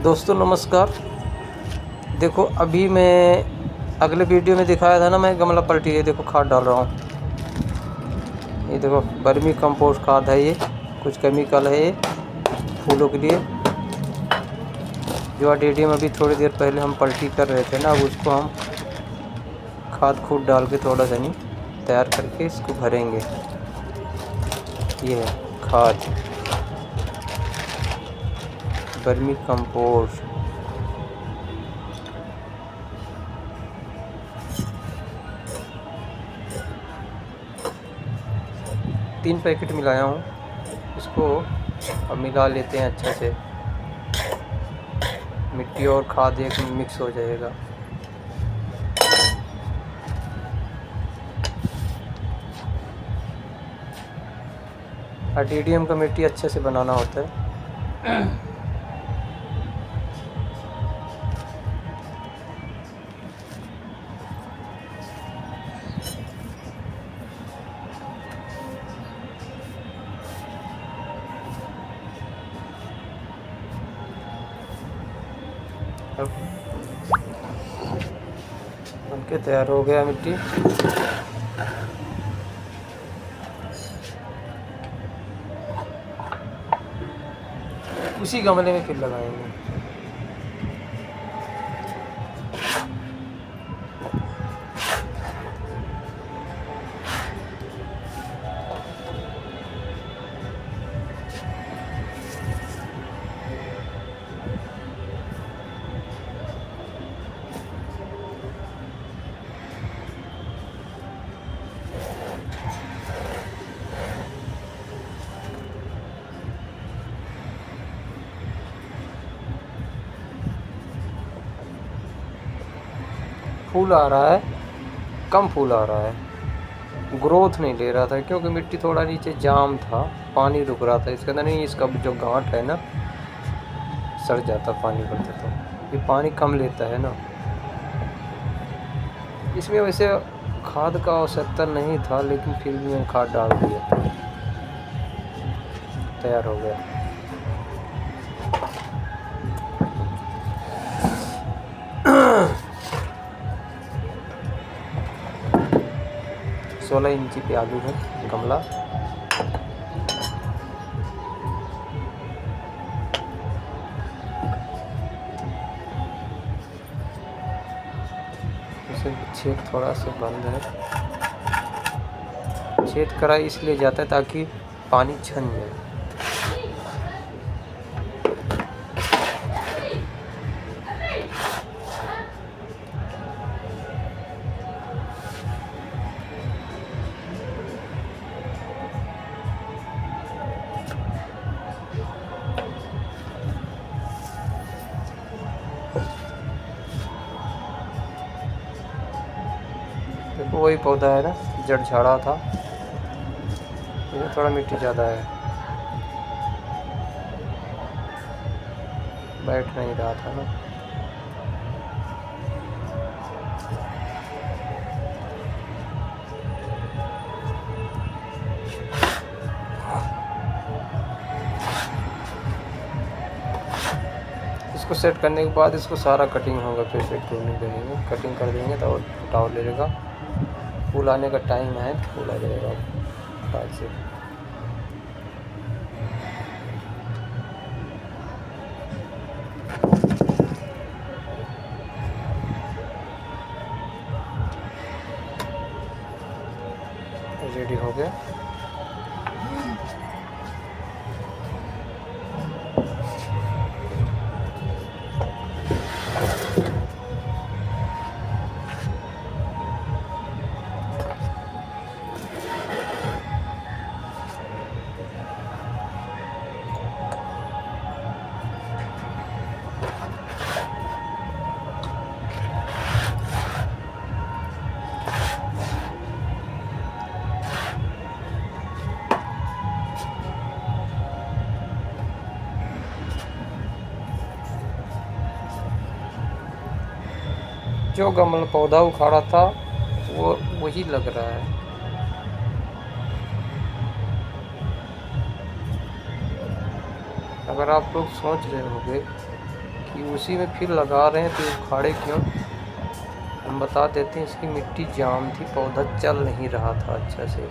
दोस्तों नमस्कार। देखो अभी मैं अगले वीडियो में दिखाया था ना, मैं गमला पलटी है, देखो खाद डाल रहा हूँ। ये देखो वर्मी कंपोस्ट खाद है, ये कुछ केमिकल है ये फूलों के लिए। जो ADDM अभी थोड़ी देर पहले हम पलटी कर रहे थे ना, अब उसको हम खाद खूद डाल के थोड़ा सा नहीं तैयार करके इसको भरेंगे। ये है खाद वर्मी कंपोस्ट। तीन पैकेट मिलाया हूँ, इसको अब मिला लेते हैं अच्छे से। मिट्टी और खाद एक में मिक्स हो जाएगा। ADDM का मिट्टी अच्छे से बनाना होता है। अब बनके तैयार हो गया मिट्टी। उसी गमले में फिर लगाएंगे। फूल आ रहा है, कम फूल आ रहा है, ग्रोथ नहीं ले रहा था क्योंकि मिट्टी थोड़ा नीचे जाम था, पानी रुक रहा था इसके अंदर। नहीं, इसका जो गांठ है ना सड़ जाता पानी पड़ता, तो ये पानी कम लेता है ना। इसमें वैसे खाद का आवश्यकता नहीं था, लेकिन फिर भी मैंने खाद डाल दिया, तैयार हो गया। सोलह इंची पे आलू है गमला। इसे छेद थोड़ा सा बंद है, छेद करा इसलिए जाता है ताकि पानी छन जाए। देखो वही पौधा है ना, जड़ झाड़ा था, इसमें थोड़ा मिट्टी ज़्यादा है, बैठ नहीं रहा था ना। इसको सेट करने के बाद इसको सारा कटिंग होगा, फिर से प्रूनिंग करेंगे, कटिंग कर देंगे तो टावर ले लेगा। फूल आने का टाइम है, फूल आ जाएगा बाद से। रेडी हो गया। जो गमला पौधा उखाड़ा था वो वही लग रहा है। अगर आप लोग सोच रहे होंगे कि उसी में फिर लगा रहे हैं, तो उखाड़े क्यों? हम बता देते हैं, इसकी मिट्टी जाम थी, पौधा चल नहीं रहा था, अच्छा से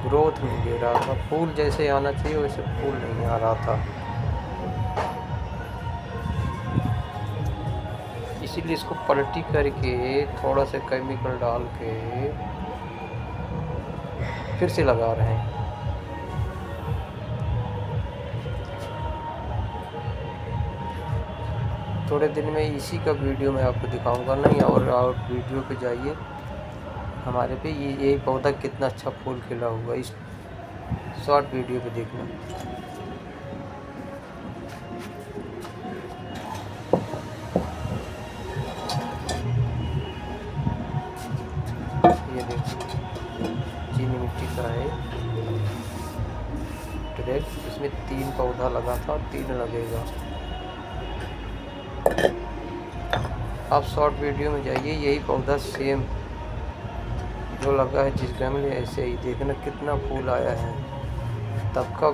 ग्रोथ नहीं दे रहा था, फूल जैसे आना चाहिए वैसे फूल नहीं आ रहा था। इसीलिए इसको पलटी करके थोड़ा सा केमिकल डाल के फिर से लगा रहे हैं। थोड़े दिन में इसी का वीडियो मैं आपको दिखाऊंगा, नहीं और वीडियो पे जाइए हमारे पे, ये पौधा कितना अच्छा फूल खिला हुआ, इस शॉर्ट वीडियो पे देखना। ये देखो चीनी मिट्टी का है ट्रे, इसमें 3 पौधा लगा था, 3 लगेगा। आप शॉर्ट वीडियो में जाइए, यही पौधा सेम जो लगा है जिस गमले, ऐसे ही देखना कितना फूल आया है। तब का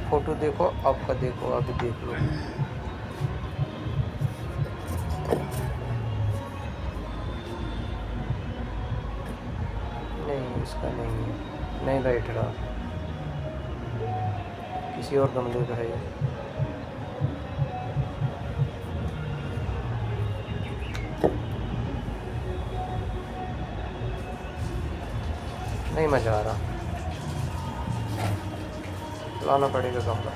फोटो देखो, आपका देखो, अभी देख लो। नहीं, इसका नहीं है, नहीं बैठ रहा, किसी और गमले का है ये। नहीं मज़ा आ रहा, लाना पड़ेगा गमला।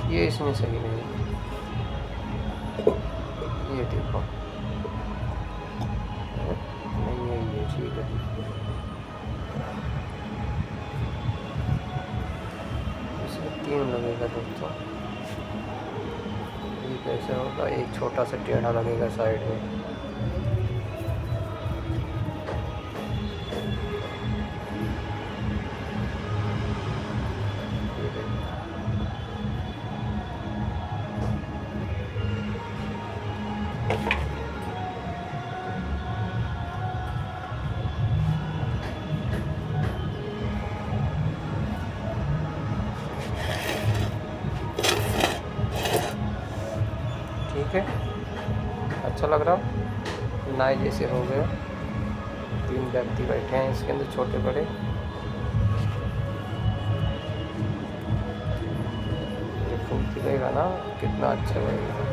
ये इसमें सही नहीं, ये देखो नहीं है, ये ठीक है। इसमें 3 लगेगा दोस्तों, ये कैसे होगा? एक छोटा सा टेढ़ा लगेगा साइड में। ठीक है, अच्छा लग रहा, नाई जैसे हो गया। 3 व्यक्ति बैठे हैं इसके अंदर, छोटे बड़े। ये फूल खिलेगा ना, कितना अच्छा लगेगा।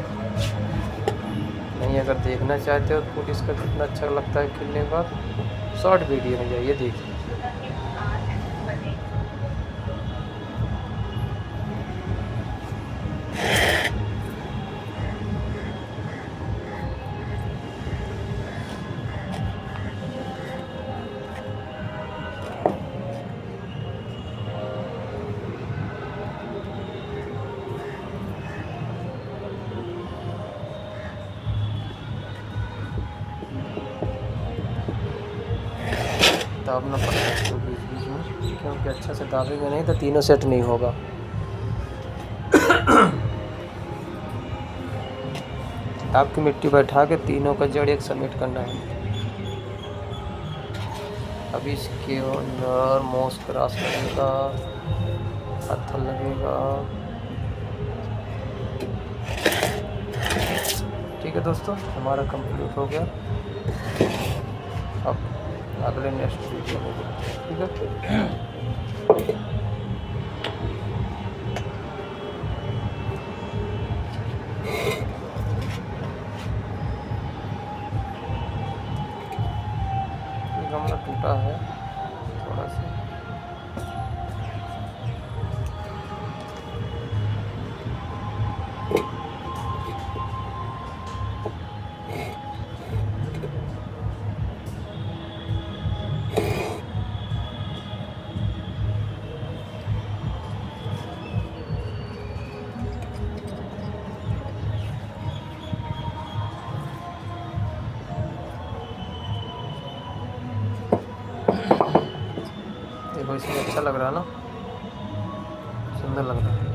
नहीं, अगर देखना चाहते हो फूल इसका कितना अच्छा लगता है खिलने के बाद, शॉर्ट वीडियो में जाइए, देखिए। दाबना पड़ेगा इसको बीच बीच में, क्योंकि अच्छा से दाबेंगे नहीं तो तीनों सेट नहीं होगा। दाब की मिट्टी बैठा के तीनों का जड़ एक समेट करना है। अभी इसके अंदर मोस क्रॉस लगेगा, पत्थर लगेगा। ठीक है दोस्तों, हमारा कंप्लीट हो गया। अब अगले नेक्स्ट वीडियो में मिलते हैं, ठीक है। ये गमला टूटा है थोड़ा सा, देखो इसमें अच्छा लग रहा है ना। सुंदर लग रहा है।